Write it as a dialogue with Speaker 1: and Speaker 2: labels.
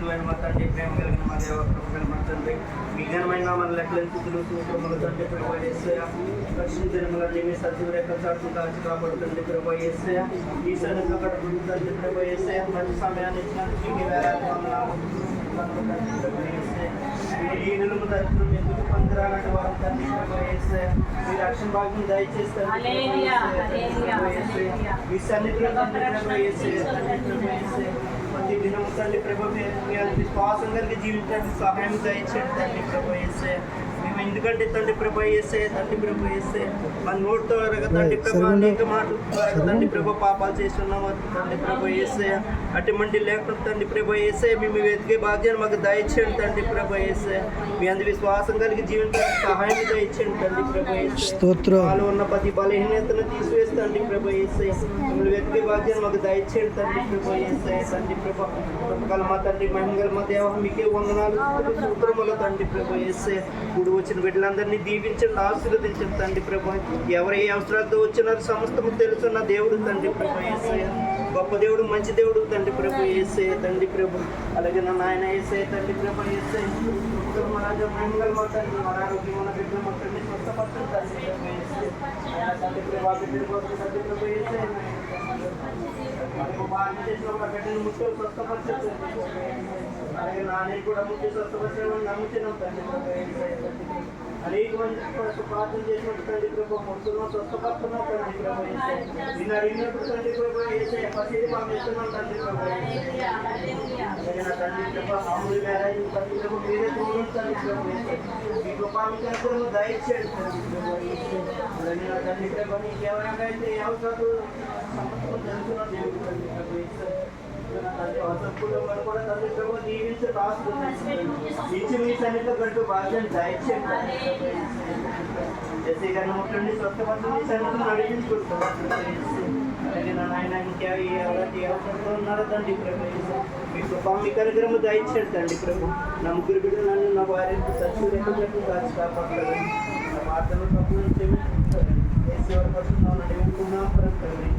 Speaker 1: పరిశుద్ధమైన మా తండ్రి, ప్రేమ కలిగిన మా దేవ, కృప కలిగిన మా తండ్రి, మీ ఘనమైన మన లెక్కలను స్థితులు సూత్రములు తండ్రి ప్రభా యేసయ్య, రక్షించిన మమ్మల్ని మీ సజీవ రేఖల చాటును కాచి కాపాడుతండి ప్రభా యేసయ్య, ఈ సన్నిధిలో గడుపుతుంది తండ్రి ప్రభా యేసయ్య, మంచి సమయాన్ని ఇచ్చినందుకు మీకు వేలాది వందనాలు. ఈనులకు దర్శనం ఎందుకు పొందిరాలంటే వారు తండ్రి ప్రభా యేసయ్య, మీ రక్షణ భాగ్యం దయచేస్తారు మీ సన్నిధిలో తండ్రి ప్రభా యేసయ్య, తండ్రి ప్రభా యేసయ్య, ప్రతి దినం తండ్రి ప్రభా మీ విశ్వాసం కలిగి జీవించడానికి సహాయం దయచేయండి తండ్రి ప్రభా యేసయ్య. మేము ఎందుకంటే తండ్రి ప్రభా యేసయ్య, తండ్రి ప్రభా యేసయ్య, మన నోటితో తండ్రి ప్రభా అనేక మాటలు తండ్రి ప్రభా పాపాలు చేస్తున్నాము తండ్రి ప్రభా యేసయ్య, అటువంటి లేకుండా తండ్రి ప్రభా యేసయ్య మేము వెతికే భాగ్యాన్ని మాకు దయచేయండి తండ్రి ప్రభా యేసయ్య. మీ అందు విశ్వాసం కలిగి జీవించడానికి సహాయం దయచేయండి తండ్రి ప్రభా యేసయ్య. వాళ్ళు ఉన్న ప్రతి బలహీనతను తీసివేసి తండ్రి ప్రభా యేసయ్య, మిమ్మల్ని వెతికే భాగ్యాన్ని మాకు దయచేయండి తండ్రి ప్రభా యేసయ్య, తండ్రి ప్రభా మా తండ్రి మహిమగల మా దేవ, మీకే వందనాలు సూత్రముల తండ్రి ప్రభా యేసయ్య. కూడి వచ్చిన బిడ్డలందరినీ దీవించండి, ఆశీర్వదించండి తండ్రి ప్రభా. ఎవరు ఏ అవసరాలతో వచ్చినారు సమస్తము తెలుసున్న దేవుడు తండ్రి ప్రభా యేసయ్య, గొప్ప దేవుడు, మంచి దేవుడు తండ్రి ప్రభా యేసయ్య, తండ్రి ప్రభా. అలాగే నా నాయన యేసయ్య, తండ్రి ప్రభా యేసయ్య, మా రాజా మహిమగల మా తండ్రి, మన ఆరోగ్యం మన బిడ్డ మా తండ్రి స్వస్థపరచండి తండ్రి ప్రభా యేసయ్య. తండ్రి ప్రభా బిడ్డ కోసం తండ్రి ప్రభా యేసయ్య, బాగా చేసిన ఒక బిడ్డను ముఖ్యం స్వస్థపరచండి. అలాగే నాని కూడా ముఖ్య స్వస్థపరచమని నమ్ముతున్నాం తండ్రి ప్రభా యేసయ్య. అనేక మంది ప్రార్థన చేసినట్టు తండ్రి ప్రభా మొత్తం స్వస్థపడుతున్నాం తండ్రి ప్రభా యేసయ్య. నిన్ను అడిగినప్పుడు తండ్రి ప్రభా యేసయ్య ప్రతిదీ మాకు ఇస్తున్నాం తండ్రి ప్రభా యేసయ్య. అలాగే నా తండ్రి ప్రభా మామూలు మ్యారేజ్ తండ్రి ప్రభా మీరే చూడండి తండ్రి ప్రభా యేసయ్య. మీ కృపానికి అనుగ్రహం దయచేయండి తండ్రి ప్రభా యేసయ్య. అలాగే నా తండ్రి ప్రభా నీకు ఎవరైనా అయితే ఏ అవసరాలు సమస్యలు తెలుసుకున్న దేవుడు తండ్రి ప్రభా యేసయ్య. కూడా తండ్రి ప్రభా దీవించి రాసి మీ సన్నిధిలో గంటూ భాగ్యాన్ని దయచేయండి. ఎస్ఐ గారిని ముట్టండి, స్వస్థపరచండి, మీ సన్నిధిలో నడిపించుకుంటున్నాను. అలాగే నా నాయన ఇంకా ఎవరైతే అవసరంతో ఉన్నారో తండ్రి ప్రభా మీ కృప మీ కనుగ్రహము దయచేయండి తండ్రి ప్రభు. నా ముగ్గురు బిడ్డలు నన్ను నా భార్యను సచ్చి రెక్కలు దాచి కాపాడతారు. నా వార్తలు తప్పులను క్షమించుకుంటారు. ఎస్ఐ వారి కోసం నన్ను అడుగుతున్నాం తండ్రి.